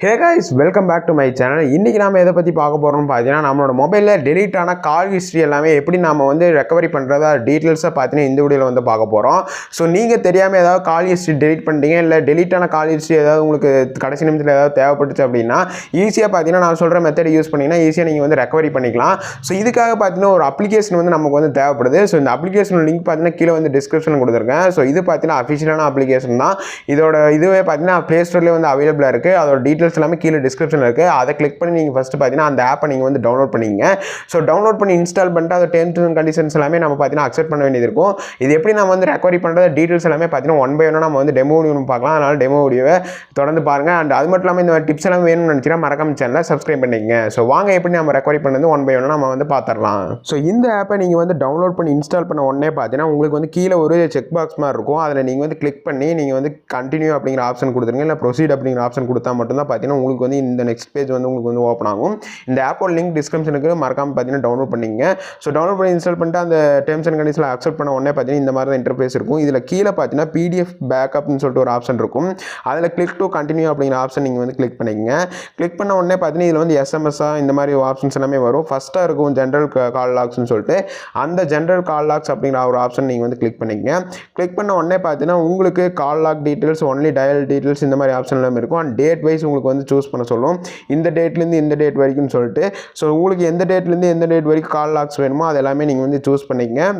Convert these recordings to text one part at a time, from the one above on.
Hey guys, welcome back to my channel. இன்றைக்கி நாம் எதை பற்றி பார்க்க போகிறோம்னு பார்த்தீங்கன்னா, நம்மளோட மொபைலில் டெலீட் ஆன கால் ஹிஸ்ட்ரி எல்லாமே எப்படி நம்ம வந்து ரெக்கவரி பண்ணுறதா டீட்டெயில்ஸாக பார்த்தீங்கன்னா இந்த வீடியோவில் வந்து பார்க்க போகிறோம். ஸோ நீங்கள் தெரியாமல் ஏதாவது கால் ஹிஸ்ட்ரி டெலீட் பண்ணிட்டீங்க, இல்லை டெலீட் ஆன கால் ஹிஸ்ட்ரி ஏதாவது உங்களுக்கு கடைசி நிமிஷத்தில் ஏதாவது தேவைப்பட்டுச்சு அப்படின்னா ஈஸியாக பார்த்தீங்கன்னா நான் சொல்கிற மெத்தட் யூஸ் பண்ணிங்கன்னா ஈஸியாக நீங்கள் வந்து ரெக்கவரி பண்ணிக்கலாம். ஸோ இதுக்காக பார்த்தீங்கன்னா ஒரு அப்ளிகேஷன் வந்து நமக்கு வந்து தேவைப்படுது. ஸோ இந்த அப்ளிகேஷன் லிங்க் பார்த்தீங்கன்னா கீழே வந்து டிஸ்கிரிப்ஷன் கொடுத்துருக்கேன். ஸோ இது பார்த்தீங்கன்னா அஃபிஷியலான அப்ளிகேஷன் தான். இதோட இதுவே பார்த்தீங்கன்னா ப்ளே ஸ்டோர்லேயே வந்து அவைலபிளாக இருக்குது. அதோட டீட்டெயில்ஸ் எல்லாமே கீழே டிஸ்கிரிப்ஷன் இருக்கு. அதை கிளிக் பண்ணி நீங்க ஃபர்ஸ்ட் பாத்தீங்கன்னா அந்த ஆப்பை நீங்க வந்து டவுன்லோட் பண்ணீங்க. சோ டவுன்லோட் பண்ணி இன்ஸ்டால் பண்ணிட்டு அந்த டெர்ம்ஸ் அண்ட் கண்டிஷன்ஸ் எல்லாமே நம்ம பாத்தீங்கன்னா அக்செப்ட் பண்ண வேண்டியது இருக்கும். இது எப்படி நம்ம வந்து ரெக்கவரி பண்றது டீடைல்ஸ் எல்லாமே பாத்தீங்கன்னா ஒன் பை ஒன்னா நம்ம வந்து டெமோ வீடியோ பார்க்கலாம். அதனால டெமோ வீடியோவை தொடர்ந்து பாருங்க. அண்ட் அது மட்டும் இல்லாம இந்த டிப்ஸ் எல்லாம் வேணும்னு நினைச்சீங்கன்னா மறக்காம சேனலை சப்ஸ்கிரைப் பண்ணிக்கங்க. சோ வாங்க எப்படி நம்ம ரெக்கவரி பண்ணது ஒன் பை ஒன்னா நம்ம வந்து பாத்திரலாம். சோ இந்த ஆப்பை நீங்க வந்து டவுன்லோட் பண்ணி இன்ஸ்டால் பண்ண உடனே பாத்தீங்கன்னா உங்களுக்கு வந்து கீழே ஒரு செக் பாக்ஸ் மாதிரி இருக்கும். அதில் நீங்க வந்து கிளிக் பண்ணி நீங்க வந்து கண்டினியூ அப்படிங்கிற ஆப்ஷன் கொடுத்துருங்க, இல்லை ப்ரொசீட் அப்படிங்கிற ஆப்ஷன் கொடுத்தா மட்டும் தான் பாத்தீங்கன்னா உங்களுக்கு வந்து இந்த நெக்ஸ்ட் பேஜ் வந்து உங்களுக்கு வந்து ஓப்பன் ஆகும். இந்த ஆப்போட லிங்க் டிஸ்கிரிப்ஷனுக்கு மறக்காம பார்த்தீங்கன்னா டவுன்லோட் பண்ணிங்க. ஸோ டவுன்லோட் பண்ணி இன்ஸ்டால் பண்ணிட்டு அந்த டெர்ம்ஸ் அண்ட் கண்டிஷன்ஸ் அக்செப்ட் பண்ண உடனே பார்த்தீங்கன்னா இந்த மாதிரி தான் இன்டர்ஃபேஸ் இருக்கும். இதில் கீழே பார்த்தீங்கன்னா பிடிஎஃப் பேக்கப்னு சொல்லிட்டு ஒரு ஆப்ஷன் இருக்கும். அதில் கிளிக் டு கண்டினியூ அப்படிங்கிற ஆப்ஷன் நீங்கள் வந்து கிளிக் பண்ணிங்க. கிளிக் பண்ண உடனே பார்த்தீங்கன்னா இதில் வந்து எஸ்எம்எஸ்ஸாக இந்த மாதிரி ஆப்ஷன்ஸ் எல்லாமே வரும். ஃபஸ்ட்டாக இருக்கும் ஜென்ரல் கால் லாக்ஸ்னு சொல்லிட்டு, அந்த ஜென்ரல் கால் லாக்ஸ் அப்படிங்கிற ஒரு ஆப்ஷன் நீங்கள் வந்து கிளிக் பண்ணிங்க. கிளிக் பண்ண உடனே பார்த்தீங்கன்னா உங்களுக்கு call log details, only dial details இந்த மாதிரி ஆப்ஷன் எல்லாமே இருக்கும். அண்ட் டேட் வைஸ் உங்களுக்கு வந்து சூஸ் பண்ண சொல்லும். இந்த டேட்லேருந்து இந்த டேட் வரைக்கும் சொல்லிட்டு, ஸோ உங்களுக்கு எந்த டேட்லேருந்து எந்த டேட் வரைக்கும் கால் லாக்ஸ் வேணுமோ அது எல்லாமே நீங்கள் வந்து சூஸ் பண்ணிங்க.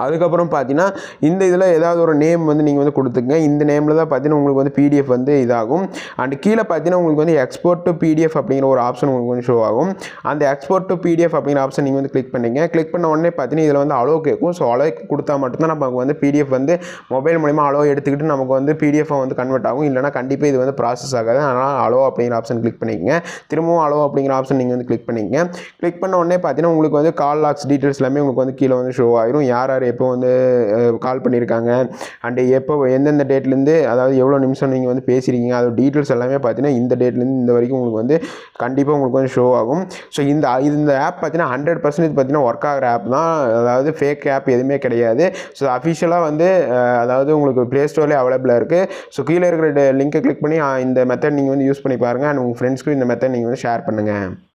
அதுக்கப்புறம் பார்த்தீங்கன்னா இந்த இதில் ஏதாவது ஒரு நேம் வந்து நீங்கள் வந்து கொடுத்துங்க. இந்த நேமில் தான் பார்த்தீங்கன்னா உங்களுக்கு வந்து பிடிஎஃப் வந்து இதாகும். அண்ட் கீழே பார்த்தீங்கன்னா உங்களுக்கு வந்து எக்ஸ்போர்ட் டு பிடிஎஃப் அப்படிங்கிற ஒரு ஆப்ஷன் உங்களுக்கு வந்து ஷோ ஆகும். அந்த எக்ஸ்போர்ட் டு பிடிஎஃப் அப்படிங்கிற ஆப்ஷன் நீங்கள் வந்து கிளிக் பண்ணிங்க. கிளிக் பண்ண உடனே பார்த்தீங்கன்னா இதில் வந்து அலோ கேட்கும். ஸோ அலோ கொடுத்தா மட்டும்தான் நமக்கு வந்து பிடிஎஃப் வந்து மொபைல் மூலிமா அலோ எடுத்துக்கிட்டு நமக்கு வந்து பிடிஎஃப் வந்து கன்வெர்ட் ஆகும். இல்லைனா கண்டிப்பாக இது வந்து ப்ராசஸ் ஆகாது. அதனால் அலோ அப்படிங்கிற ஆப்ஷன் கிளிக் பண்ணிக்கங்க. திரும்பவும் அலோ அப்படிங்கிற ஆப்ஷன் நீங்கள் வந்து கிளிக் பண்ணிங்க. கிளிக் பண்ண உடனே பார்த்தீங்கன்னா உங்களுக்கு வந்து கால் லாக்ஸ் டீட்டெயில்ஸ் எல்லாமே உங்களுக்கு வந்து கீழே வந்து ஷோ ஆயிரும். யார் எப்போ வந்து கால் பண்ணியிருக்காங்க, அண்ட் எப்போ எந்தெந்த டேட்லேருந்து, அதாவது எவ்வளோ நிமிஷம் நீங்கள் வந்து பேசியிருக்கீங்க, அதோட டீட்டெயில்ஸ் எல்லாமே பார்த்தீங்கன்னா இந்த டேட்லேருந்து இந்த வரைக்கும் உங்களுக்கு வந்து கண்டிப்பாக உங்களுக்கு வந்து ஷோ ஆகும். ஸோ இந்த ஆப் பார்த்தீங்கன்னா 100% பார்த்தீங்கன்னா ஒர்க் ஆகிற ஆப் தான். அதாவது ஃபேக் ஆப் எதுவுமே கிடையாது. ஸோ அஃபிஷியலாக வந்து அதாவது உங்களுக்கு ப்ளே ஸ்டோர்லேயே அவைலபிளாக இருக்குது. ஸோ கீழே இருக்கிற லிங்கை கிளிக் பண்ணி இந்த மெத்தட் நீங்கள் வந்து யூஸ் பண்ணி பாருங்கள். அண்ட் உங்கள் ஃப்ரெண்ட்ஸ்க்கும் இந்த மெத்தட் நீங்கள் வந்து ஷேர் பண்ணுங்கள்.